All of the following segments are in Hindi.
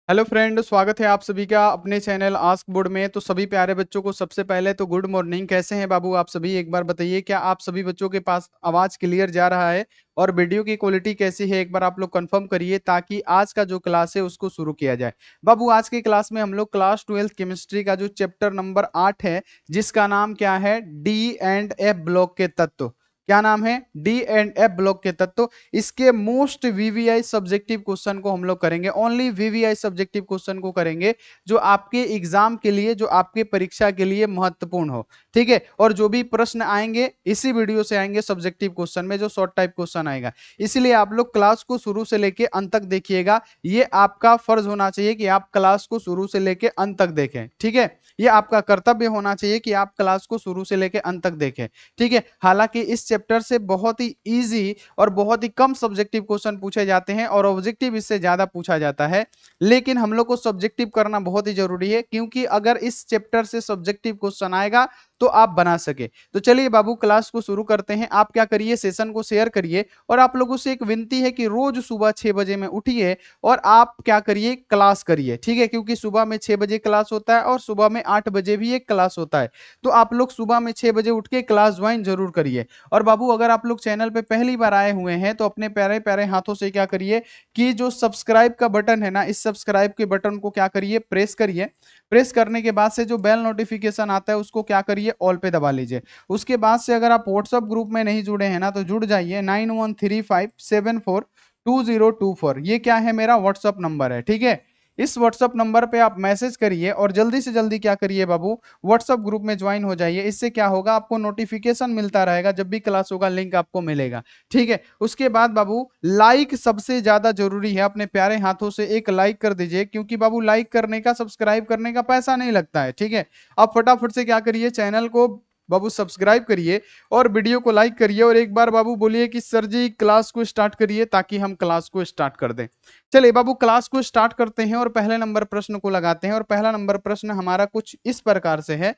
हेलो फ्रेंड, स्वागत है आप सभी का अपने चैनल आस्क बोर्ड में। तो सभी प्यारे बच्चों को सबसे पहले तो गुड मॉर्निंग। कैसे हैं बाबू आप सभी? एक बार बताइए, क्या आप सभी बच्चों के पास आवाज क्लियर जा रहा है और वीडियो की क्वालिटी कैसी है? एक बार आप लोग कंफर्म करिए ताकि आज का जो क्लास है उसको शुरू किया जाए। बाबू, आज की क्लास में हम लोग क्लास 12 केमिस्ट्री का जो चैप्टर नंबर 8 है, जिसका नाम क्या है, डी एंड एफ ब्लॉक के तत्व। क्या नाम है? डी एंड एफ ब्लॉक के तत्व। इसके मोस्ट वीवीआई सब्जेक्टिव क्वेश्चन को हम लोग करेंगे, ओनली वीवीआई सब्जेक्टिव क्वेश्चन को करेंगे, जो आपके एग्जाम के लिए, जो आपके परीक्षा के लिए महत्वपूर्ण हो। ठीक है, और जो भी प्रश्न आएंगे इसी वीडियो से आएंगे सब्जेक्टिव क्वेश्चन में, जो शॉर्ट टाइप क्वेश्चन आएगा। इसलिए आप लोग क्लास को शुरू से लेके अंत तक देखिएगा। ये आपका फर्ज होना चाहिए कि आप क्लास को शुरू से लेके अंत तक देखें। ठीक है, ये आपका कर्तव्य होना चाहिए कि आप क्लास को शुरू से लेके अंत तक देखें। ठीक है, हालांकि इस चैप्टर से बहुत ही इजी और बहुत ही कम सब्जेक्टिव क्वेश्चन पूछे जाते हैं और ऑब्जेक्टिव इससे ज्यादा पूछा जाता है, लेकिन हम लोग को सब्जेक्टिव करना बहुत ही जरूरी है, क्योंकि अगर इस चैप्टर से सब्जेक्टिव क्वेश्चन आएगा तो आप बना सके। तो चलिए बाबू, क्लास को शुरू करते हैं। आप क्या करिए, सेशन को शेयर करिए, और आप लोगों से एक विनती है कि रोज सुबह 6 बजे में उठिए और आप क्या करिए, क्लास करिए। ठीक है, क्योंकि सुबह में 6 बजे क्लास होता है और सुबह में 8 बजे भी एक क्लास होता है। तो आप लोग सुबह में 6 बजे उठ के क्लास ज्वाइन जरूर करिए। और बाबू, अगर आप लोग चैनल पे पहली बार आए हुए हैं तो अपने प्यारे प्यारे हाथों से क्या करिए कि जो सब्सक्राइब का बटन है ना, इस सब्सक्राइब के बटन को क्या करिए, प्रेस करिए। प्रेस करने के बाद से जो बेल नोटिफिकेशन आता है उसको क्या करिए, ऑल पे दबा लीजिए। उसके बाद से अगर आप व्हाट्सएप ग्रुप में नहीं जुड़े हैं ना, तो जुड़ जाइए। 9135742024, ये क्या है, मेरा व्हाट्सएप नंबर है। ठीक है, इस व्हाट्सएप नंबर पे आप मैसेज करिए और जल्दी से जल्दी क्या करिए बाबू, व्हाट्सएप ग्रुप में ज्वाइन हो जाइए। इससे क्या होगा, आपको नोटिफिकेशन मिलता रहेगा, जब भी क्लास होगा लिंक आपको मिलेगा। ठीक है, उसके बाद बाबू, लाइक सबसे ज्यादा जरूरी है। अपने प्यारे हाथों से एक लाइक कर दीजिए, क्योंकि बाबू लाइक करने का, सब्सक्राइब करने का पैसा नहीं लगता है। ठीक है, आप फटाफट से क्या करिए, चैनल को बाबू सब्सक्राइब करिए और वीडियो को लाइक करिए, और एक बार बाबू बोलिए कि सर जी क्लास को स्टार्ट करिए, ताकि हम क्लास को स्टार्ट कर दें। चलिए बाबू, क्लास को स्टार्ट करते हैं और पहले नंबर प्रश्न को लगाते हैं। और पहला नंबर प्रश्न हमारा कुछ इस प्रकार से है।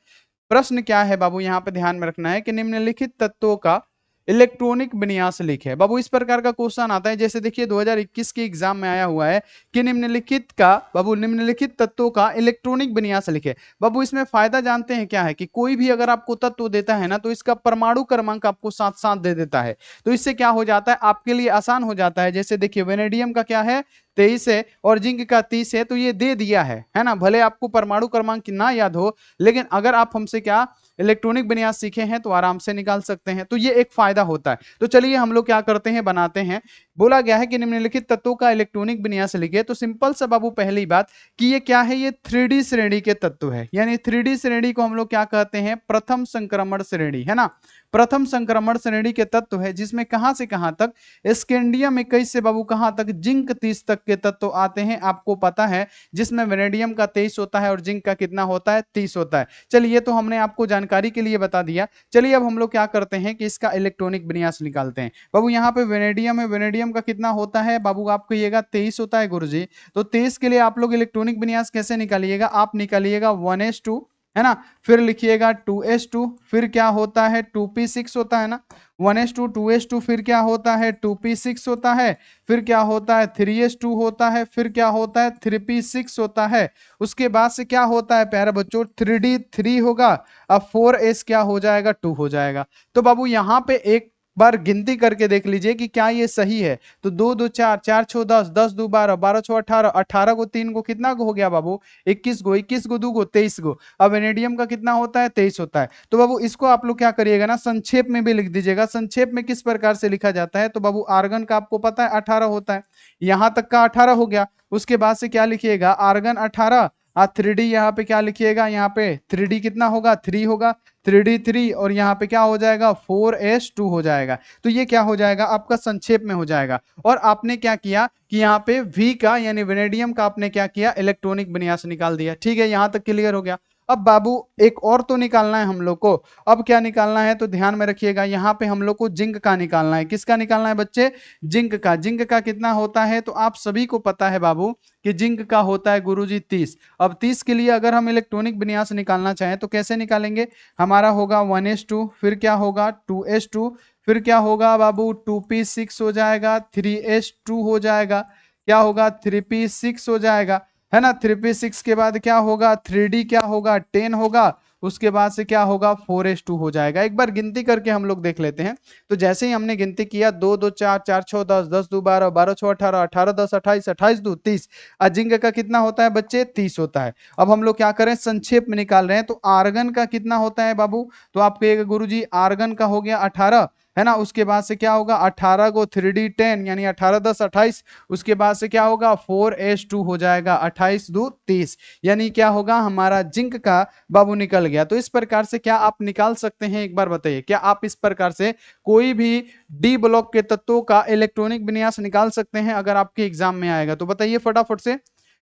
प्रश्न क्या है बाबू, यहाँ पे ध्यान में रखना है कि निम्नलिखित तत्वों का इलेक्ट्रॉनिक विन्यास लिखे। बाबू, इस प्रकार का क्वेश्चन आता है, जैसे देखिए 2021 के एग्जाम में आया हुआ है कि निम्नलिखित का, बाबू निम्नलिखित तत्वों का इलेक्ट्रॉनिक विन्यास लिखे। बाबू, इसमें फायदा जानते हैं क्या है, कि कोई भी अगर आपको तत्व देता है ना, तो इसका परमाणु क्रमांक आपको साथ साथ दे देता है। तो इससे क्या हो जाता है, आपके लिए आसान हो जाता है। जैसे देखिए वेनेडियम का क्या है, 23 है, और जिंक का 30 है, तो ये दे दिया है ना। भले आपको परमाणु क्रमांक ना याद हो, लेकिन अगर आप हमसे क्या इलेक्ट्रॉनिक विन्यास सीखे हैं तो आराम से निकाल सकते हैं। तो ये एक फायदा होता है। तो चलिए हम लोग क्या करते हैं, बनाते हैं। बोला गया है कि निम्नलिखित तत्वों का इलेक्ट्रॉनिक विन्यास लिखिए। तो सिंपल सा बाबू, पहली बात कि ये क्या है, ये 3D श्रेणी के तत्व है। यानी 3D श्रेणी को हम लोग क्या कहते हैं, प्रथम संक्रमण श्रेणी, है ना। प्रथम संक्रमण श्रेणी के तत्व है, जिसमें कहां से कहां तक, स्कैंडियम 21 से बाबू कहां तक, जिंक 30 तक के तत्व आते हैं, आपको पता है। जिसमें वेनेडियम का 23 होता है और जिंक का कितना होता है, 30 होता है। चलिए, ये तो हमने आपको जानकारी के लिए बता दिया। चलिए अब हम लोग क्या करते हैं कि इसका इलेक्ट्रॉनिक विन्यास निकालते हैं। बाबू, यहाँ पे वेनेडियम है, वेनेडियम का कितना होता है बाबू, आप कहिएगा 23 होता है गुरुजी। तो 23 के लिए आप लोग इलेक्ट्रॉनिक विन्यास कैसे निकालिएगा, आप निकालिएगा 1s2, है ना। फिर लिखिएगा 2s2, फिर क्या होता है 2p6 होता है ना। 1s2 2s2, फिर क्या होता है 2p6 होता है। फिर क्या होता है 3s2 होता है। फिर क्या होता है 3p6 होता है। उसके बाद से क्या होता है प्यारे बच्चों, 3d3 होगा। अब 4s क्या हो जाएगा, 2 हो जाएगा। तो बाबू यहाँ पे एक बार गिनती करके देख लीजिए कि क्या ये सही है। तो 2 2 4, 4 6 10, 10 2 12, 12 6 18, 18 को 3 को कितना को हो गया बाबू, 21 को, 21 को 2 को 23 को। अब वेनेडियम का कितना होता है, 23 होता है। तो बाबू इसको आप लोग क्या करिएगा ना, संक्षेप में भी लिख दीजिएगा। संक्षेप में किस प्रकार से लिखा जाता है, तो बाबू आर्गन का आपको पता है 18 होता है। यहां तक का 18 हो गया। उसके बाद से क्या लिखिएगा, आर्गन 18, 3D यहाँ पे क्या लिखिएगा, यहाँ पे 3D कितना होगा, 3 होगा। 3D3, और यहाँ पे क्या हो जाएगा, 4s2 हो जाएगा। तो ये क्या हो जाएगा, आपका संक्षेप में हो जाएगा। और आपने क्या किया कि यहाँ पे V का यानी वेनेडियम का आपने क्या किया, इलेक्ट्रॉनिक विन्यास निकाल दिया। ठीक है, यहाँ तक क्लियर हो गया। अब बाबू एक और तो निकालना है हम लोग को। अब क्या निकालना है, तो ध्यान में रखिएगा, यहाँ पे हम लोग को जिंक का निकालना है। किसका निकालना है बच्चे, जिंक का। जिंक का कितना होता है, तो आप सभी को पता है बाबू कि जिंक का होता है गुरुजी 30। अब 30 के लिए अगर हम इलेक्ट्रॉनिक विन्यास निकालना चाहें तो कैसे निकालेंगे, हमारा होगा 1s2, फिर क्या होगा 2s2, फिर क्या होगा बाबू 2p6 हो जाएगा, 3s2 हो जाएगा, क्या होगा 3p6 हो जाएगा। है ना। 3p6 के बाद क्या होगा, 3d क्या होगा, 10 होगा, उसके बाद से क्या होगा, 4s2 हो जाएगा। एक बार गिनती करके हम लोग देख लेते हैं। तो जैसे ही हमने गिनती किया, 2 2 4 4 6 10 10 2 12 12 6 18 18 10 28 28 2 30, जिंक का कितना होता है बच्चे, 30 होता है। अब हम लोग क्या करें, संक्षेप में निकाल रहे हैं। तो आर्गन का कितना होता है बाबू, तो आप कहिएगा गुरुजी आर्गन का हो गया 18, है ना। उसके बाद से क्या होगा, 18 को 3d 10 यानी 18 10 28, उसके बाद से क्या होगा, 4s2 हो जाएगा, 28 2 30, यानी क्या होगा, हमारा जिंक का बाबू निकल गया। तो इस प्रकार से क्या आप निकाल सकते हैं, एक बार बताइए, क्या आप इस प्रकार से कोई भी डी ब्लॉक के तत्वों का इलेक्ट्रॉनिक विन्यास निकाल सकते हैं अगर आपके एग्जाम में आएगा? तो बताइए फटाफट से।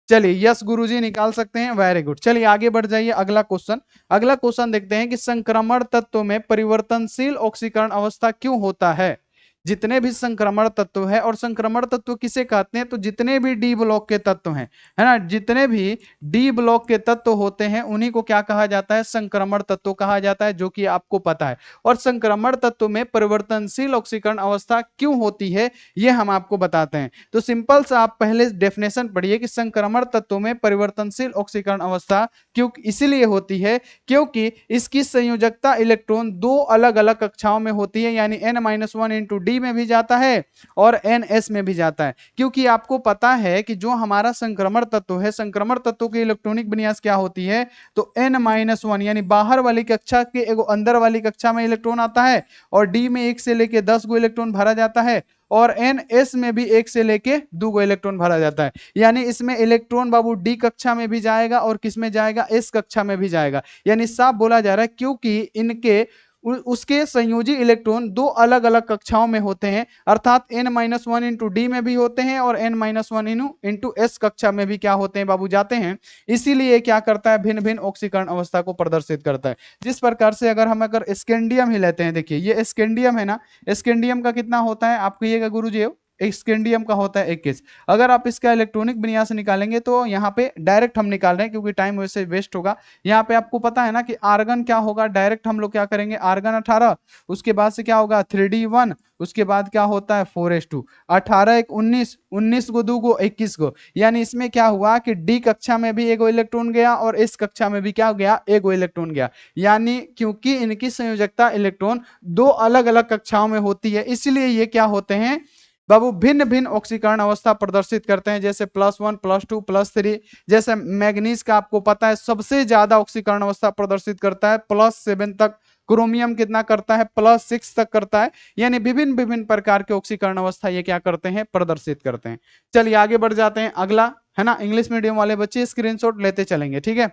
चलिए यस गुरुजी निकाल सकते हैं, वेरी गुड। चलिए आगे बढ़ जाइए, अगला क्वेश्चन। अगला क्वेश्चन देखते हैं कि संक्रमण तत्व में परिवर्तनशील ऑक्सीकरण अवस्था क्यों होता है। जितने भी संक्रमण तत्व है, और संक्रमण तत्व किसे कहते हैं, तो जितने भी डी ब्लॉक के तत्व हैं, है ना, जितने भी डी ब्लॉक के तत्व होते हैं उन्हीं को क्या कहा जाता है, संक्रमण तत्व कहा जाता है, जो कि आपको पता है। और संक्रमण तत्व में परिवर्तनशील ऑक्सीकरण अवस्था क्यों होती है, ये हम आपको बताते हैं। तो सिंपल सा आप पहले डेफिनेशन पढ़िए कि संक्रमण तत्व में परिवर्तनशील ऑक्सीकरण अवस्था क्यों इसीलिए होती है क्योंकि इसकी संयोजकता इलेक्ट्रॉन दो अलग अलग कक्षाओं में होती है, यानी n-1 इंटू डी में भी जाता है और ns में भी जाता है। क्योंकि आपको पता है कि जो हमारा संक्रमण तत्व है, संक्रमण तत्व की इलेक्ट्रॉनिक विन्यास क्या होती है, तो n-1 यानी बाहर वाली कक्षा के एगो अंदर वाली कक्षा में इलेक्ट्रॉन आता है, और डी में 1 से लेके 10 गो इलेक्ट्रॉन भरा जाता है, और ns में भी 1 से लेके 2 गो इलेक्ट्रॉन भरा जाता है। यानी इसमें इलेक्ट्रॉन बाबू डी कक्षा में भी जाएगा और किस में जाएगा, एस कक्षा में भी जाएगा। यानी साफ बोला जा रहा है क्योंकि इनके उसके संयोजी इलेक्ट्रॉन दो अलग अलग कक्षाओं में होते हैं, अर्थात n-1 इंटू डी में भी होते हैं और n-1 इंटू एस कक्षा में भी क्या होते हैं बाबू, जाते हैं। इसीलिए क्या करता है, भिन्न भिन्न ऑक्सीकरण अवस्था को प्रदर्शित करता है। जिस प्रकार से अगर स्कैंडियम ही लेते हैं, देखिए ये स्कैंडियम है ना, स्कैंडियम का कितना होता है, आप कहिएगा गुरुजी, स्कैंडियम का होता है 21। अगर आप इसका इलेक्ट्रॉनिक विन्यास निकालेंगे तो यहाँ पे डायरेक्ट हम निकाल रहे हैं क्योंकि टाइम वैसे वेस्ट होगा। यहाँ पे आपको पता है ना कि आर्गन क्या होगा, डायरेक्ट हम लोग क्या करेंगे, आर्गन 18, उसके बाद से क्या होगा 3d1, उसके बाद क्या होता है 4s2, 18 1 19, 19 को 2 को 21 को, यानी इसमें क्या हुआ कि डी कक्षा में भी एगो इलेक्ट्रॉन गया और इस कक्षा में भी क्या गया, एगो इलेक्ट्रॉन गया। यानी क्योंकि इनकी संयोजकता इलेक्ट्रॉन दो अलग अलग कक्षाओं में होती है, इसलिए ये क्या होते हैं बाबू, भिन्न भिन्न ऑक्सीकरण अवस्था प्रदर्शित करते हैं। जैसे +1 +2 +3, जैसे मैग्नीज का आपको पता है सबसे ज्यादा ऑक्सीकरण अवस्था प्रदर्शित करता है, +7 तक। क्रोमियम कितना करता है, +6 तक करता है। यानी विभिन्न विभिन्न प्रकार के ऑक्सीकरण अवस्था ये क्या करते हैं, प्रदर्शित करते हैं। चलिए आगे बढ़ जाते हैं, अगला है ना, इंग्लिश मीडियम वाले बच्चे स्क्रीनशॉट लेते चलेंगे, ठीक है।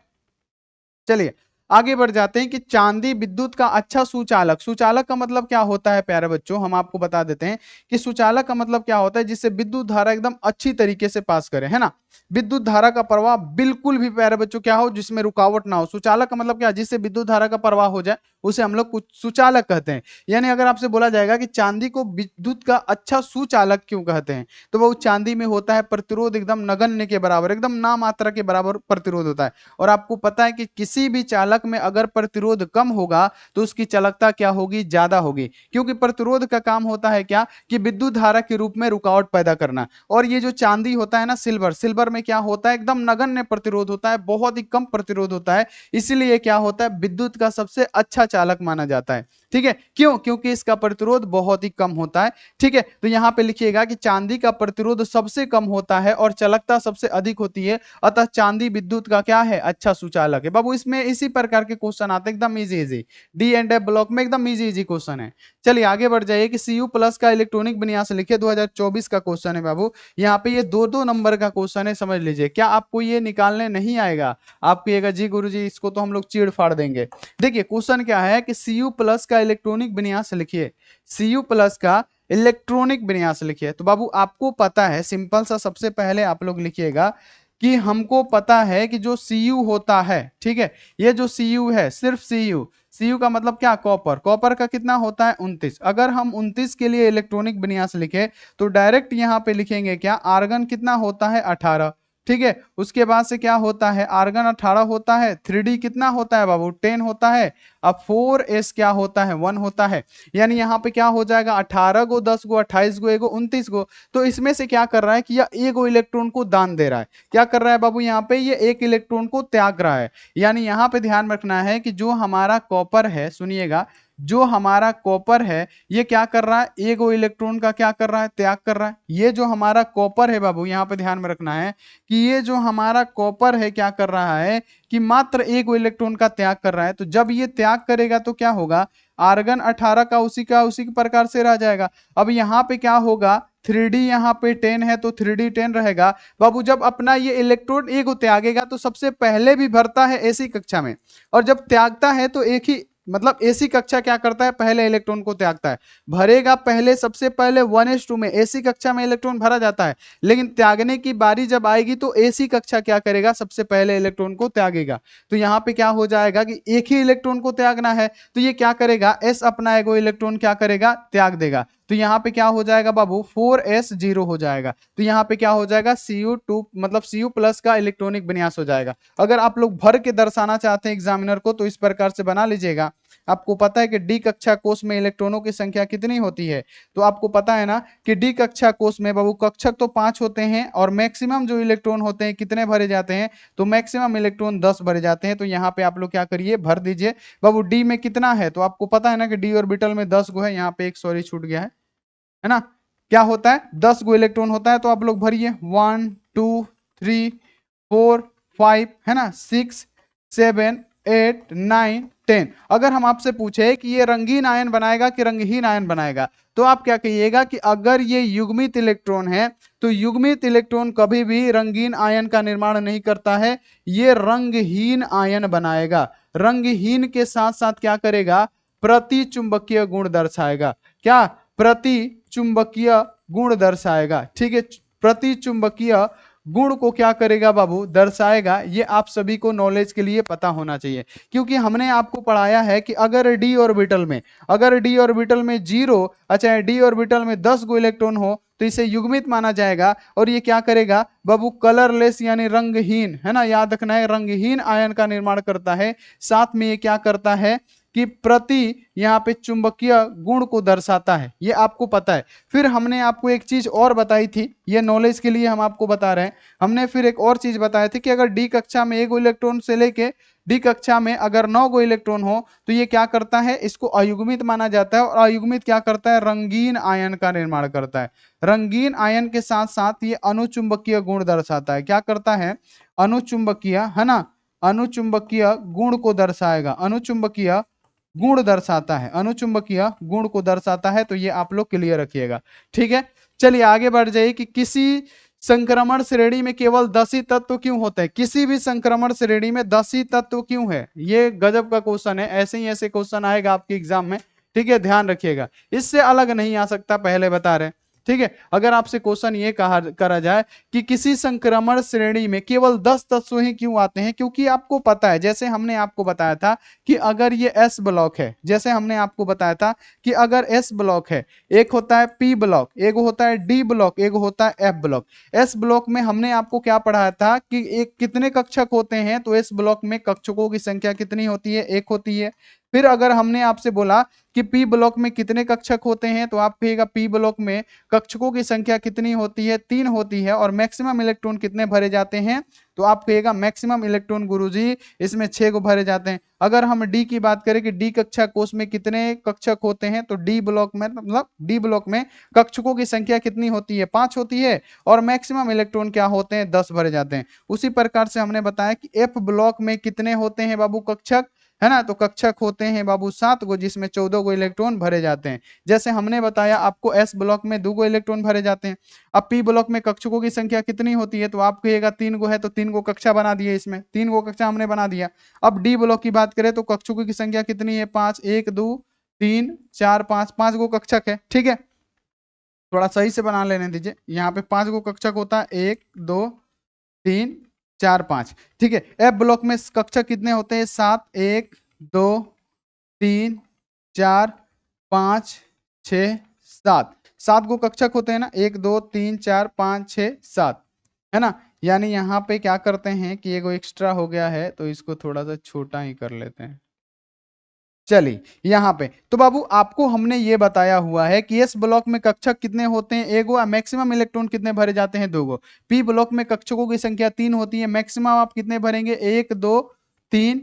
चलिए आगे बढ़ जाते हैं कि चांदी विद्युत का अच्छा सुचालक। सुचालक का मतलब क्या होता है प्यारे बच्चों, हम आपको बता देते हैं कि सुचालक का मतलब क्या होता है, जिससे विद्युत धारा एकदम अच्छी तरीके से पास करे, है ना। विद्युत धारा का प्रवाह बिल्कुल भी प्यारे बच्चों क्या हो, जिसमें रुकावट ना हो। सुचालक का मतलब क्या, जिससे विद्युत धारा का प्रवाह हो जाए उसे हम लोग सुचालक कहते हैं। यानी अगर आपसे बोला जाएगा कि चांदी को विद्युत का अच्छा सुचालक क्यों कहते हैं, तो वो चांदी में होता है प्रतिरोध एकदम नगण्य के बराबर, एकदम नामात्रा के बराबर प्रतिरोध होता है। और आपको पता है कि किसी भी चालक में अगर प्रतिरोध कम होगा तो उसकी चालकता क्या होगी, ज्यादा होगी। क्योंकि प्रतिरोध का काम होता है क्या, कि विद्युत धारा के रूप में रुकावट पैदा करना। और ये जो चांदी होता है ना, सिल्वर, सिल्वर में क्या होता है, एकदम नगण्य प्रतिरोध होता है, बहुत ही कम प्रतिरोध होता है। इसलिए क्या होता है, विद्युत का सबसे अच्छा चालक माना जाता है। ठीक है, क्यों, क्योंकि इसका प्रतिरोध बहुत ही कम होता है। ठीक है, तो यहां पे लिखिएगा कि चांदी का प्रतिरोध सबसे कम होता है और चालकता सबसे अधिक होती है, अतः चांदी विद्युत का क्या है, अच्छा सुचालक है। बाबू इसमें इसी प्रकार के क्वेश्चन आते हैं, एकदम easy easy, D and F block में एकदम इजी इजी क्वेश्चन है। चलिए आगे बढ़ जाइए कि Cu+ का इलेक्ट्रॉनिक विन्यास लिखिए, 2024 का क्वेश्चन है बाबू। यहाँ पे ये 2-2 नंबर का क्वेश्चन है, समझ लीजिए। क्या आपको ये निकालने नहीं आएगा, आप कहिएगा जी गुरुजी इसको तो हम लोग चीड़ फाड़ देंगे। देखिए क्वेश्चन क्या है कि Cu+ का इलेक्ट्रॉनिक विन्यास लिखिए, Cu+ का इलेक्ट्रॉनिक विन्यास लिखिए। तो बाबू आपको पता है, सिंपल सा सबसे पहले आप लोग लिखिएगा कि हमको पता है कि जो Cu होता है, ठीक है, ये जो Cu है, सिर्फ Cu का मतलब क्या, कॉपर, कॉपर का कितना होता है 29। अगर हम 29 के लिए इलेक्ट्रॉनिक विन्यास लिखे तो डायरेक्ट यहां पे लिखेंगे क्या, आर्गन कितना होता है 18, ठीक है। उसके बाद से क्या होता है, आर्गन 18 होता है, 3D कितना होता है बाबू 10 होता है। अब 4s क्या होता है 1 होता है। यानी यहाँ पे क्या हो जाएगा 18 गो 10 गो 28 गो एगो 29 गो। तो इसमें से क्या कर रहा है कि यह एगो इलेक्ट्रॉन को दान दे रहा है। क्या कर रहा है बाबू यहाँ पे ये एक इलेक्ट्रॉन को त्याग रहा है। यानी यहाँ पे ध्यान रखना है कि जो हमारा कॉपर है, सुनिएगा, जो हमारा कॉपर है ये क्या कर रहा है, एगो इलेक्ट्रॉन का क्या कर रहा है, त्याग कर रहा है। ये जो हमारा कॉपर है बाबू यहाँ पे ध्यान में रखना है कि ये जो हमारा कॉपर है क्या कर रहा है कि मात्र एक इलेक्ट्रॉन का त्याग कर रहा है। तो जब ये त्याग करेगा तो क्या होगा, आर्गन 18 का उसी के प्रकार से रह जाएगा। अब यहाँ पे क्या होगा, 3D यहाँ पे 10 है तो 3D 10 रहेगा। बाबू जब अपना ये इलेक्ट्रॉन एक त्यागेगा तो सबसे पहले भी भरता है ऐसी कक्षा में, और जब त्यागता है तो एक ही मतलब एसी कक्षा क्या करता है, पहले इलेक्ट्रॉन को त्यागता है। भरेगा पहले सबसे पहले 1s2 में, एसी कक्षा में इलेक्ट्रॉन भरा जाता है, लेकिन त्यागने की बारी जब आएगी तो एसी कक्षा क्या करेगा, सबसे पहले इलेक्ट्रॉन को त्यागेगा। तो यहाँ पे क्या हो जाएगा कि एक ही इलेक्ट्रॉन को त्यागना है, तो ये क्या करेगा, एस अपना एगो इलेक्ट्रॉन क्या करेगा, त्याग देगा। तो यहाँ पे क्या हो जाएगा बाबू 4s 0 हो जाएगा। तो यहाँ पे क्या हो जाएगा Cu2 मतलब Cu प्लस का इलेक्ट्रॉनिक विन्यास हो जाएगा। अगर आप लोग भर के दर्शाना चाहते हैं एग्जामिनर को तो इस प्रकार से बना लीजिएगा। आपको पता है कि डी कक्षा कोष में इलेक्ट्रॉनों की संख्या कितनी होती है, तो आपको पता है ना कि डी कक्षा कोष में बाबू कक्षक तो 5 होते हैं और मैक्सिमम जो इलेक्ट्रॉन होते हैं कितने भरे जाते हैं, तो मैक्सिमम इलेक्ट्रॉन 10 भरे जाते हैं। तो यहाँ पे आप लोग क्या करिए, भर दीजिए। बाबू डी में कितना है, तो आपको पता है ना कि डी ऑर्बिटल में 10 गो है, यहाँ पे एक सॉरी छूट गया है ना। क्या होता है 10 गो इलेक्ट्रॉन होता है। तो आप लोग भरिए 1 2 3 4 5 है ना, 6 7 8 9 10। अगर हम आपसे पूछे कि ये रंगीन आयन बनाएगा कि रंगहीन आयन बनाएगा, तो आप क्या कहिएगा कि अगर ये युग्मित इलेक्ट्रॉन है तो युग्मित इलेक्ट्रॉन कभी भी रंगीन आयन का निर्माण नहीं करता है, ये रंगहीन आयन बनाएगा। रंगहीन के साथ साथ क्या करेगा, प्रति चुंबकीय गुण दर्शाएगा। क्या, प्रति चुंबकीय गुण दर्शाएगा। ठीक है, प्रति चुंबकीय गुण को क्या करेगा बाबू, दर्शाएगा। ये आप सभी को नॉलेज के लिए पता होना चाहिए, क्योंकि हमने आपको पढ़ाया है कि अगर डी ऑर्बिटल में, अगर डी ऑर्बिटल में 0 अच्छा डी ऑर्बिटल में 10 गो इलेक्ट्रॉन हो तो इसे युग्मित माना जाएगा। और ये क्या करेगा बाबू, कलरलेस यानी रंगहीन, है ना, याद रखना है, रंगहीन आयन का निर्माण करता है। साथ में ये क्या करता है कि प्रति यहाँ पे चुंबकीय गुण को दर्शाता है, ये आपको पता है। फिर हमने आपको एक चीज और बताई थी, ये नॉलेज के लिए हम आपको बता रहे हैं। हमने फिर एक और चीज बताई थी कि अगर डी कक्षा में एक इलेक्ट्रॉन से लेके डी कक्षा में अगर 9 गो इलेक्ट्रॉन हो तो ये क्या करता है, इसको अयुग्मित माना जाता है। और अयुग्मित क्या करता है, रंगीन आयन का निर्माण करता है। रंगीन आयन के साथ साथ ये अनुचुंबकीय गुण दर्शाता है। क्या करता है, अनुचुंबकीय, है ना, अनुचुंबकीय गुण को दर्शाएगा। अनुचुंबकीय गुण दर्शाता है, अनुचुंबकीय गुण को दर्शाता है। तो ये आप लोग क्लियर रखिएगा। ठीक है, चलिए आगे बढ़ जाइए कि किसी संक्रमण श्रेणी में केवल 10 ही तत्व क्यों होते हैं, किसी भी संक्रमण श्रेणी में 10 ही तत्व क्यों है। ये गजब का क्वेश्चन है, ऐसे ही ऐसे क्वेश्चन आएगा आपके एग्जाम में। ठीक है, ध्यान रखिएगा, इससे अलग नहीं आ सकता, पहले बता रहे हैं। ठीक है, अगर आपसे क्वेश्चन ये कहा करा जाए कि किसी संक्रमण श्रेणी में केवल 10 तत्व ही क्यों आते हैं, क्योंकि आपको पता है, जैसे हमने आपको बताया था कि अगर ये एस ब्लॉक है, जैसे हमने आपको बताया था कि अगर एस ब्लॉक है, एक होता है पी ब्लॉक, एक होता है डी ब्लॉक, एक होता है एफ ब्लॉक। एस ब्लॉक में हमने आपको क्या पढ़ाया था कि एक कितने कक्षक होते हैं, तो एस ब्लॉक में कक्षकों की संख्या कितनी होती है, एक होती है। फिर अगर हमने आपसे बोला कि पी ब्लॉक में कितने कक्षक होते हैं, तो आप कहिएगा पी ब्लॉक में कक्षकों की संख्या कितनी होती है, 3 होती है। और मैक्सिमम इलेक्ट्रॉन कितने भरे जाते हैं, तो आप कहिएगा मैक्सिमम इलेक्ट्रॉन गुरुजी इसमें 6 को भरे जाते हैं। अगर हम डी की बात करें कि डी कक्षा कोष में कितने कक्षक होते हैं, तो डी ब्लॉक में मतलब डी ब्लॉक में कक्षकों की संख्या कितनी होती है, 5 होती है। और मैक्सिमम इलेक्ट्रॉन क्या होते हैं, 10 भरे जाते हैं। उसी प्रकार से हमने बताया कि एफ ब्लॉक में कितने होते हैं बाबू कक्षक, है ना, तो कक्षक होते हैं बाबू 7 गो, जिसमें 14 गो इलेक्ट्रॉन भरे जाते हैं। जैसे हमने बताया आपको एस ब्लॉक में 2 गो इलेक्ट्रॉन भरे जाते हैं। अब पी ब्लॉक में कक्षकों की संख्या कितनी होती है, तो आप कहिएगा 3 गो है, तो 3 गो कक्षा बना दिए, इसमें 3 गो कक्षा हमने बना दिया। अब डी ब्लॉक की बात करें तो कक्षकों की संख्या कितनी है, 5, 1 2 3 4 5, 5 गो कक्षक है। ठीक है, थोड़ा सही से बना लेने दीजिए, यहाँ पे 5 गो कक्षक होता है, 1 2 3 4 5। ठीक है, एफ ब्लॉक में कक्षक कितने होते हैं, 7, 1 2 3 4 5 6 7, 7 गो कक्षक होते हैं ना, 1 2 3 4 5 6 7, है ना। यानी यहाँ पे क्या करते हैं कि एगो एक्स्ट्रा हो गया है तो इसको थोड़ा सा छोटा ही कर लेते हैं। चलिए यहाँ पे तो बाबू आपको हमने ये बताया हुआ है कि एस ब्लॉक में कक्षक कितने होते हैं, एगो, मैक्सिमम इलेक्ट्रॉन कितने भरे जाते हैं, दो गो। पी ब्लॉक में कक्षकों की संख्या 3 होती है, मैक्सिमम आप कितने भरेंगे, 1 2 3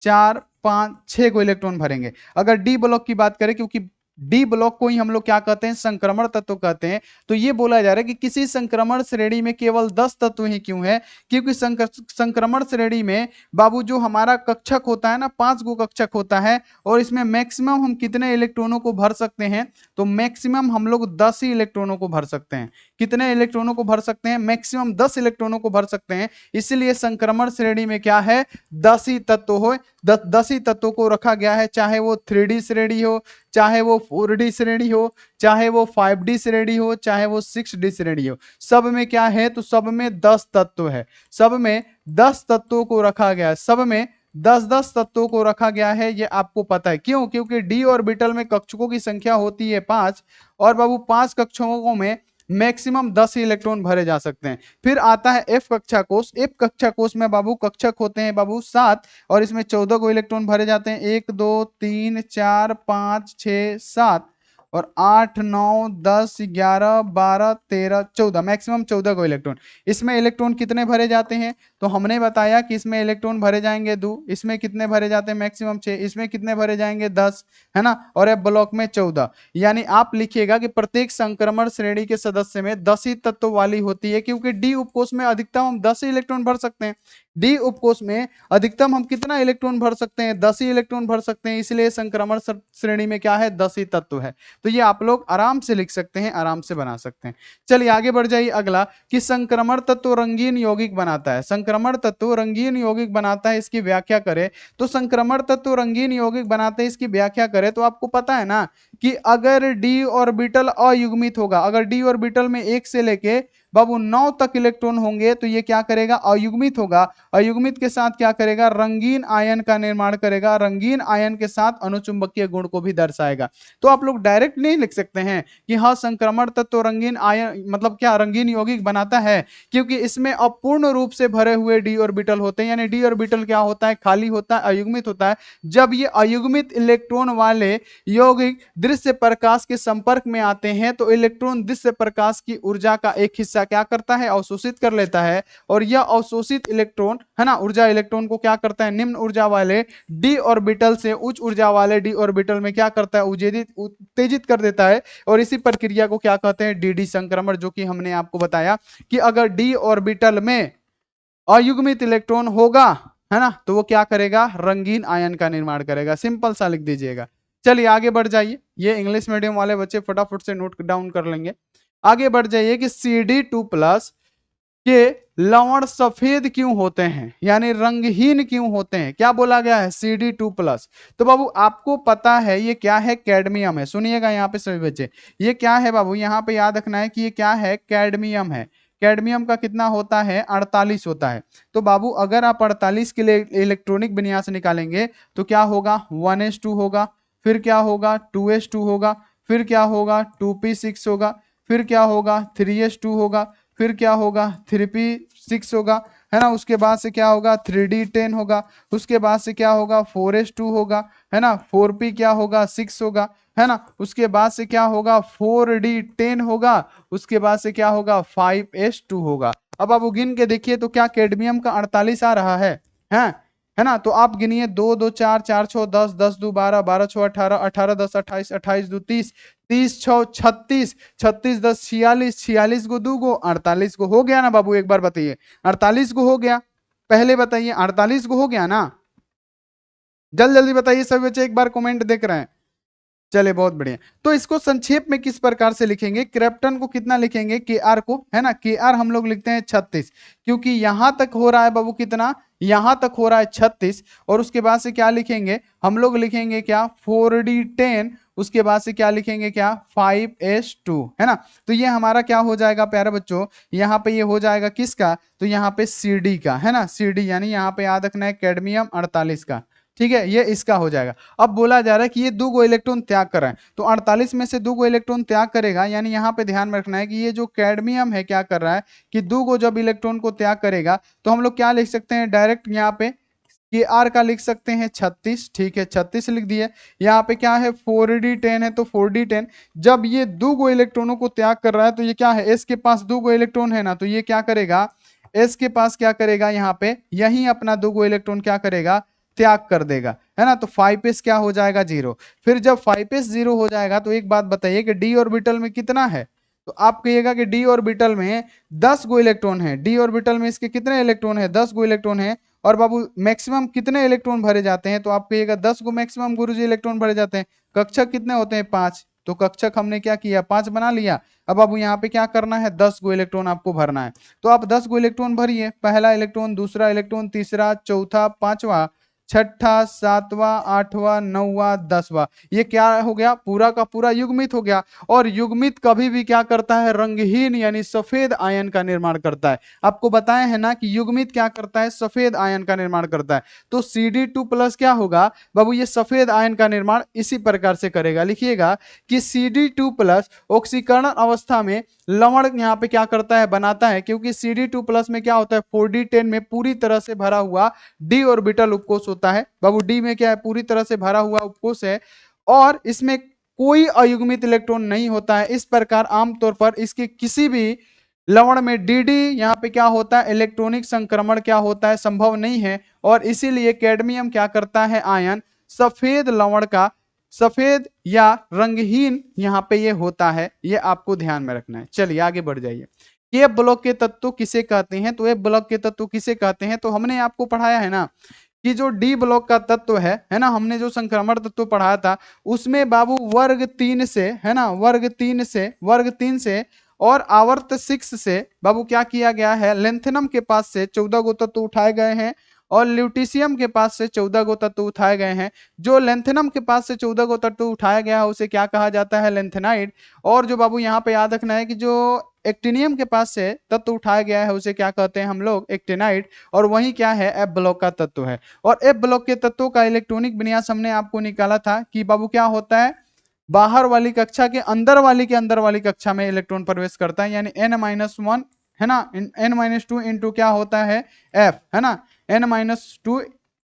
4 5 6 को इलेक्ट्रॉन भरेंगे। अगर डी ब्लॉक की बात करें, क्योंकि डी ब्लॉक को ही हम लोग क्या कहते हैं, संक्रमण तत्व कहते हैं, तो ये बोला जा रहा है कि किसी संक्रमण श्रेणी में केवल 10 तत्व ही क्यों है, क्योंकि संक्रमण श्रेणी में बाबू जो हमारा कक्षक होता है ना, 5 गो कक्षक होता है, और इसमें मैक्सिमम हम कितने इलेक्ट्रॉनों को भर सकते हैं, तो मैक्सिमम हम लोग 10 ही इलेक्ट्रॉनों को भर सकते हैं। कितने इलेक्ट्रॉनों को भर सकते हैं, मैक्सिमम 10 इलेक्ट्रॉनों को भर सकते हैं। इसलिए संक्रमण श्रेणी में क्या है, 10 ही तत्व हो, 10 ही तत्वों को रखा गया है, चाहे वो 3D श्रेणी हो, चाहे वो 4D श्रेणी हो, चाहे वो 5D श्रेणी हो, चाहे वो 6D श्रेणी हो, सब में क्या है, तो सब में 10 तत्व है, सब में 10 तत्वों को रखा गया है, सब में 10-10 तत्वों को रखा गया है। ये आपको पता है क्यों, क्योंकि डी ऑर्बिटल में कक्षकों की संख्या होती है 5, और बाबू 5 कक्षकों में मैक्सिमम 10 ही इलेक्ट्रॉन भरे जा सकते हैं। फिर आता है एफ कक्षा कोष। एफ कक्षा कोष में बाबू कक्षक होते हैं बाबू 7, और इसमें 14 को इलेक्ट्रॉन भरे जाते हैं, 1 2 3 4 5 6 7, और 8 9 10 11 12 13 14, मैक्सिमम 14 को इलेक्ट्रॉन। इसमें इलेक्ट्रॉन कितने भरे जाते हैं, तो हमने बताया कि इसमें इलेक्ट्रॉन भरे जाएंगे 2, इसमें कितने भरे जाते हैं, मैक्सिमम 6, इसमें कितने भरे जाएंगे 10, है ना, और एफ ब्लॉक में 14। यानी आप लिखिएगा कि प्रत्येक संक्रमण श्रेणी के सदस्य में 10 ही तत्व वाली होती है, क्योंकि डी उपकोष में अधिकतम हम 10 ही इलेक्ट्रॉन भर सकते हैं। डी उपकोष में अधिकतम हम कितना इलेक्ट्रॉन भर सकते हैं, 10 ही इलेक्ट्रॉन भर सकते हैं, इसलिए संक्रमण श्रेणी में क्या है, 10 ही तत्व है। तो ये आप लोग आराम से लिख सकते हैं, आराम से बना सकते हैं। चलिए आगे बढ़ जाइए। अगला कि संक्रमण तत्व रंगीन यौगिक बनाता है। संक्रमण तत्व रंगीन यौगिक बनाता है, इसकी व्याख्या करें। तो संक्रमण तत्व रंगीन यौगिक बनाते हैं, इसकी व्याख्या करें तो आपको पता है ना कि अगर डी ऑर्बिटल अयुग्मित होगा, अगर डी ऑर्बिटल में 1 से लेके बाबू 9 तक इलेक्ट्रॉन होंगे, तो ये क्या करेगा, अयुग्मित होगा। अयुग्मित के साथ क्या करेगा, रंगीन आयन का निर्माण करेगा, रंगीन आयन के साथ अनुचुंबकीय गुण को भी दर्शाएगा। तो आप लोग डायरेक्ट नहीं लिख सकते हैं कि हाँ संक्रमण तत्व रंगीन आयन मतलब क्या, रंगीन यौगिक बनाता है, क्योंकि इसमें अपूर्ण रूप से भरे हुए डी ऑर्बिटल होते हैं। यानी डी ऑर्बिटल क्या होता है, खाली होता है, अयुग्मित होता है। जब ये अयुग्मित इलेक्ट्रॉन वाले यौगिक दृश्य प्रकाश के संपर्क में आते हैं, तो इलेक्ट्रॉन दृश्य प्रकाश की ऊर्जा का एक हिस्सा क्या करता है, अवशोषित कर लेता है, और यह अवशोषित इलेक्ट्रॉन है ना, ऊर्जा इलेक्ट्रॉन को क्या करता है, निम्न ऊर्जा वाले डी ऑर्बिटल से उच्च ऊर्जा वाले डी ऑर्बिटल में क्या करता है, उत्तेजित कर देता है। और इसी प्रक्रिया को क्या कहते हैं, डी डी संक्रमण, जो कि हमने आपको बताया कि अगर डी ऑर्बिटल में अयुग्मित इलेक्ट्रॉन होगा, है ना, तो वो क्या करेगा, रंगीन आयन का निर्माण करेगा। सिंपल सा लिख दीजिएगा। चलिए आगे बढ़ जाइए। ये इंग्लिश मीडियम वाले बच्चे फटाफट से नोट डाउन कर लेंगे। आगे बढ़ जाइए कि CD2+ के लवण सफेद क्यों होते हैं, यानी रंगहीन क्यों होते हैं। क्या बोला गया है, CD2+। तो बाबू आपको पता है ये क्या है, कैडमियम है। सुनिएगा यहाँ पे सभी बच्चे, ये क्या है बाबू, यहाँ पे याद रखना है कि ये क्या है, कैडमियम है। कैडमियम का कितना होता है, 48 होता है। तो बाबू अगर आप 48 के लिए इलेक्ट्रॉनिक विन्यास निकालेंगे तो क्या होगा, 1s2 होगा, फिर क्या होगा, 2s2 होगा, फिर क्या होगा, 2p6 होगा, फिर क्या होगा, 3s2 होगा, फिर क्या होगा, 3p6 होगा, है ना। उसके बाद से क्या होगा, 3d10 होगा, उसके बाद से क्या होगा, 4s2 होगा, है ना, 4p क्या होगा, 6 होगा, है ना। उसके बाद से क्या होगा, 4d10 होगा, उसके बाद से क्या होगा, 5s2 होगा। अब आप गिन के देखिए तो क्या कैडमियम का 48 आ रहा है ना। तो आप गिनिए, 2 2 4 4 6 10 10 2 12 12 6 18 18 10 28 28 2 30 30 6 36 36 10 46 46 को 2 को 48 को हो गया ना बाबू, एक बार बताइए, 48 को हो गया, पहले बताइए 48 को हो गया ना, जल्दी जल्दी बताइए सभी बच्चे, एक बार कमेंट देख रहे हैं। चले बहुत बढ़िया। तो इसको संक्षेप में किस प्रकार से लिखेंगे, क्रिप्टन को कितना लिखेंगे, के आर को, है ना, के आर हम लोग लिखते हैं 36, क्योंकि यहां तक हो रहा है बाबू कितना, यहां तक हो रहा है 36, और उसके बाद से क्या लिखेंगे, हम लोग लिखेंगे क्या, 4d10, उसके बाद से क्या लिखेंगे, क्या, 5s2, है ना। तो ये हमारा क्या हो जाएगा प्यारे बच्चों, यहाँ पे ये हो जाएगा किसका, तो यहाँ पे CD का, है ना, CD, यानी यहाँ पे याद रखना है कैडमियम 48 का। ठीक है, ये इसका हो जाएगा। अब बोला जा रहा है कि ये 2 इलेक्ट्रॉन त्याग कर रहे हैं, तो 48 में से 2 इलेक्ट्रॉन त्याग करेगा, यानी यहाँ पे ध्यान में रखना है कि ये जो कैडमियम है क्या कर रहा है कि 2 जब इलेक्ट्रॉन को त्याग करेगा तो हम लोग क्या लिख सकते हैं डायरेक्ट यहाँ पे कि आर का लिख सकते हैं 36, ठीक है 36 लिख दिए। यहाँ पे क्या है 4d10 है तो 4d10, जब ये 2 इलेक्ट्रॉनों को त्याग कर रहा है तो ये क्या है, एस के पास 2 इलेक्ट्रॉन है ना, तो ये क्या करेगा, एस के पास क्या करेगा, यहाँ पे यही अपना 2 इलेक्ट्रॉन क्या करेगा, त्याग कर देगा, है ना। तो 5s क्या हो जाएगा 0। फिर जब 5s 0 हो जाएगा तो एक बात बताइए कि डी ऑर्बिटल में कितना है, तो आप कहिएगा कि डी ऑर्बिटल में 10 इलेक्ट्रॉन है, डी ऑर्बिटल में इसके कितने इलेक्ट्रॉन है, 10 इलेक्ट्रॉन है। और बाबू मैक्सिमम कितने इलेक्ट्रॉन भरे जाते हैं, तो आप कहिएगा 10 मैक्सिमम गुरुजी इलेक्ट्रॉन भरे जाते हैं। कक्षक कितने होते हैं 5, तो कक्षक हमने क्या किया 5 बना लिया। अब बाबू यहाँ पे क्या करना है 10 इलेक्ट्रॉन आपको भरना है, तो आप 10 इलेक्ट्रॉन भरिए, पहला इलेक्ट्रॉन, दूसरा इलेक्ट्रॉन, तीसरा, चौथा, पांचवा, छठा, सातवां, आठवां, नौवां, 10वां, ये क्या हो गया पूरा का पूरा युग्मित हो गया। और युग्मित कभी भी क्या करता है, रंगहीन यानी सफेद आयन का निर्माण करता है। आपको बताए हैं ना कि युग्मित क्या करता है, सफेद आयन का निर्माण करता है। तो Cd2+ क्या होगा बाबू, ये सफेद आयन का निर्माण इसी प्रकार से करेगा। लिखिएगा कि Cd2+ ऑक्सीकरण अवस्था में लवण यहाँ पे क्या करता है, बनाता है, क्योंकि Cd2+ में क्या होता है 4d10 में पूरी तरह से भरा हुआ डी ऑर्बिटल उपकोष होता है। बाबू डी में क्या है, पूरी तरह से भरा हुआ उपकोष है और इसमें कोई अयुग्मित इलेक्ट्रॉन नहीं होता है। इस प्रकार आमतौर पर इसके किसी भी लवण में डी यहाँ पे क्या होता है, इलेक्ट्रॉनिक संक्रमण क्या होता है, संभव नहीं है। और इसीलिए कैडमियम क्या करता है, आयन सफेद लवण का, सफेद या रंगहीन यहाँ पे ये होता है, ये आपको ध्यान में रखना है। चलिए आगे बढ़ जाइए। एफ ब्लॉक के तत्व किसे कहते हैं, तो एफ ब्लॉक के तत्व किसे कहते हैं, तो हमने आपको पढ़ाया है ना कि जो डी ब्लॉक का तत्व है ना, हमने जो संक्रमण तत्व पढ़ाया था उसमें बाबू वर्ग 3 से, है ना, वर्ग 3 से और आवर्त 6 से बाबू क्या किया गया है, लेंथेनम के पास से 14 गो तत्व उठाए गए हैं और ल्यूटीशियम के पास से 14 गो तत्व उठाए गए हैं। जो लेंथेनम के पास से 14 गो तत्व उठाया गया है उसे क्या कहा जाता है, लेंथेनाइड। और जो बाबू यहाँ पे याद रखना है कि जो एक्टिनियम के पास से तत्व उठाया गया है उसे क्या कहते हैं हम लोग, एक्टिनाइड। और वही क्या है, एफ ब्लॉक का तत्व है। और एफ ब्लॉक के तत्वों का इलेक्ट्रॉनिक विन्यास हमने आपको निकाला था कि बाबू क्या होता है, बाहर वाली कक्षा के अंदर वाली कक्षा में इलेक्ट्रॉन प्रवेश करता है, यानी n-1 है ना, n-2 इंटू क्या होता है f, है ना, n-2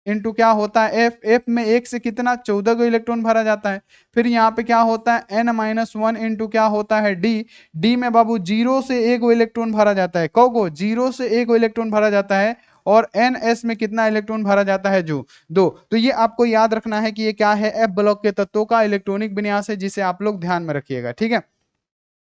इंटू क्या होता है एफ, एफ में 1 से कितना 14 को इलेक्ट्रॉन भरा जाता है। फिर यहाँ पे क्या होता है n-1 इंटू क्या होता है डी, डी में बाबू 0 से 1 इलेक्ट्रॉन भरा जाता है, को 0 से 1 इलेक्ट्रॉन भरा जाता है। और एस में कितना इलेक्ट्रॉन भरा जाता है, जो 2। तो ये आपको याद रखना है कि ये क्या है, एफ ब्लॉक के तत्वों का इलेक्ट्रॉनिक विन्यास है, जिसे आप लोग ध्यान में रखिएगा, ठीक है।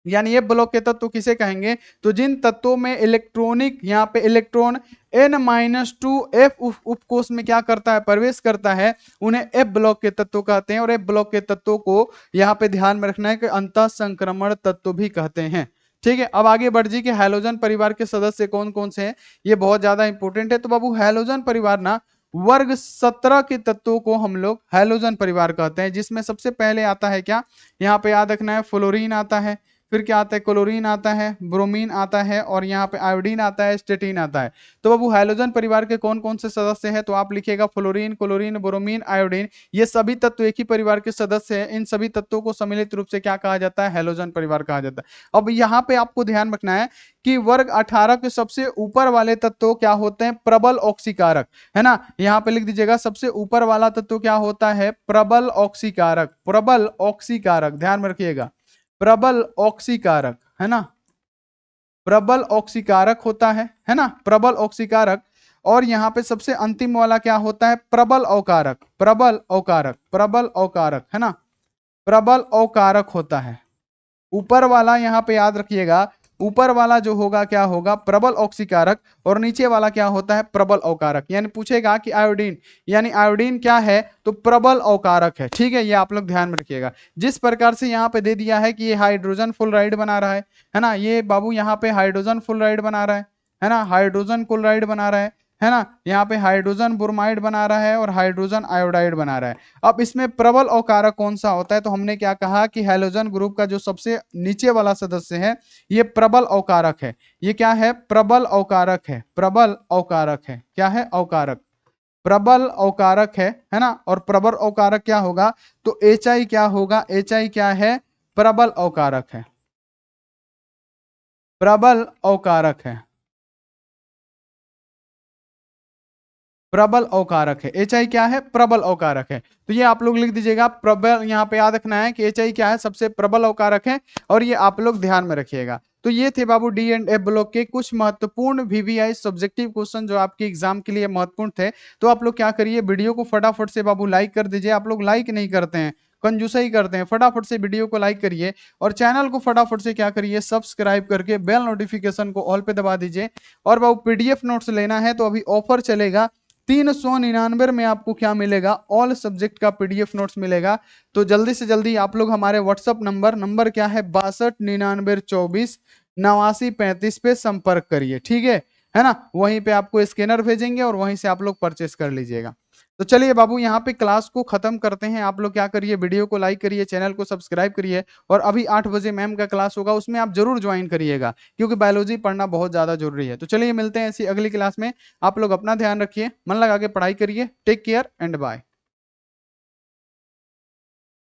यानी एफ ब्लॉक के तत्व किसे कहेंगे, तो जिन तत्वों में इलेक्ट्रॉनिक यहाँ पे इलेक्ट्रॉन n-2 एफ उपकोष में क्या करता है, प्रवेश करता है, उन्हें एफ ब्लॉक के तत्व कहते हैं। और एफ ब्लॉक के तत्वों को यहाँ पे ध्यान में रखना है कि अंतः संक्रमण तत्व भी कहते हैं, ठीक है। अब आगे बढ़ जी कि हैलोजन परिवार के सदस्य कौन कौन से हैं, ये बहुत ज्यादा इंपॉर्टेंट है। तो बाबू हैलोजन परिवार ना वर्ग 17 के तत्वों को हम लोग हैलोजन परिवार कहते हैं, जिसमें सबसे पहले आता है क्या, यहाँ पे याद रखना है फ्लोरीन आता है, फिर क्या आता है, क्लोरीन आता है, ब्रोमीन आता है, और यहाँ पे आयोडीन आता है, स्टेटिन आता है। तो बाबू हैलोजन परिवार के कौन कौन से सदस्य हैं, तो आप लिखिएगा फ्लोरीन, क्लोरीन, ब्रोमीन, आयोडीन, ये सभी तत्व एक ही परिवार के सदस्य हैं। इन सभी तत्वों को सम्मिलित रूप से क्या कहा जाता है, हैलोजन परिवार कहा जाता है। अब यहाँ पे आपको ध्यान रखना है कि वर्ग 18 के सबसे ऊपर वाले तत्व क्या होते हैं, प्रबल ऑक्सीकारक, है ना। यहाँ पे लिख दीजिएगा सबसे ऊपर वाला तत्व क्या होता है, प्रबल ऑक्सीकारक, प्रबल ऑक्सीकारक, ध्यान में रखिएगा, प्रबल ऑक्सीकारक, है ना, प्रबल ऑक्सीकारक होता है ना, प्रबल ऑक्सीकारक। और यहाँ पे सबसे अंतिम वाला क्या होता है, प्रबल औकारक, प्रबल औकारक, प्रबल औकारक, है ना, प्रबल औकारक होता है। ऊपर वाला यहाँ पे याद रखिएगा, ऊपर वाला जो होगा क्या होगा, प्रबल ऑक्सीकारक, और नीचे वाला क्या होता है, प्रबल औकारक। यानी पूछेगा कि आयोडीन, यानी आयोडीन क्या है, तो प्रबल औकारक है, ठीक है। ये आप लोग ध्यान में रखिएगा। जिस प्रकार से यहाँ पे दे दिया है कि ये हाइड्रोजन फ्लोराइड बना रहा है ना, ये बाबू यहाँ पे हाइड्रोजन फ्लोराइड बना रहा है ना, हाइड्रोजन क्लोराइड बना रहा है ना, यहाँ पे हाइड्रोजन ब्रोमाइड बना रहा है और हाइड्रोजन आयोडाइड बना रहा है। अब इसमें प्रबल औकारक कौन सा होता है, तो हमने क्या कहा कि हैलोजन ग्रुप का जो सबसे नीचे वाला सदस्य है ये प्रबल औकारक है। ये क्या है, प्रबल औकारक है, प्रबल औकारक है, क्या है, औकारक। प्रबल अवकारक है ना। और प्रबल अवकारक क्या होगा, तो HI क्या होगा, HI क्या है, प्रबल अवकारक है, प्रबल अवकारक है, प्रबल अवकारक है। HI क्या है, प्रबल अवकारक है। तो ये आप लोग लिख दीजिएगा, प्रबल, यहाँ पे याद रखना है कि HI क्या है, सबसे प्रबल अवकारक है, और ये आप लोग ध्यान में रखिएगा। तो ये थे बाबू D&F ब्लॉक के कुछ महत्वपूर्ण VVI सब्जेक्टिव क्वेश्चन जो आपके एग्जाम के लिए महत्वपूर्ण थे। तो आप लोग क्या करिए, वीडियो को फटाफट से बाबू लाइक कर दीजिए। आप लोग लाइक नहीं करते हैं, कंजूसा ही करते हैं। फटाफट से वीडियो को लाइक करिए और चैनल को फटाफट से क्या करिए, सब्सक्राइब करके बेल नोटिफिकेशन को ऑल पे दबा दीजिए। और बाबू PDF नोट्स लेना है तो अभी ऑफर चलेगा, 399 में आपको क्या मिलेगा, ऑल सब्जेक्ट का PDF नोट्स मिलेगा। तो जल्दी से जल्दी आप लोग हमारे व्हाट्सअप नंबर क्या है, 629924 8935 पे संपर्क करिए, ठीक है ना। वहीं पे आपको स्कैनर भेजेंगे और वहीं से आप लोग परचेस कर लीजिएगा। तो चलिए बाबू, यहाँ पे क्लास को खत्म करते हैं। आप लोग क्या करिए, वीडियो को लाइक करिए, चैनल को सब्सक्राइब करिए, और अभी 8 बजे मैम का क्लास होगा, उसमें आप जरूर ज्वाइन करिएगा, क्योंकि बायोलॉजी पढ़ना बहुत ज्यादा जरूरी है। तो चलिए मिलते हैं ऐसी अगली क्लास में। आप लोग अपना ध्यान रखिए, मन लगा के पढ़ाई करिए। Take care and bye.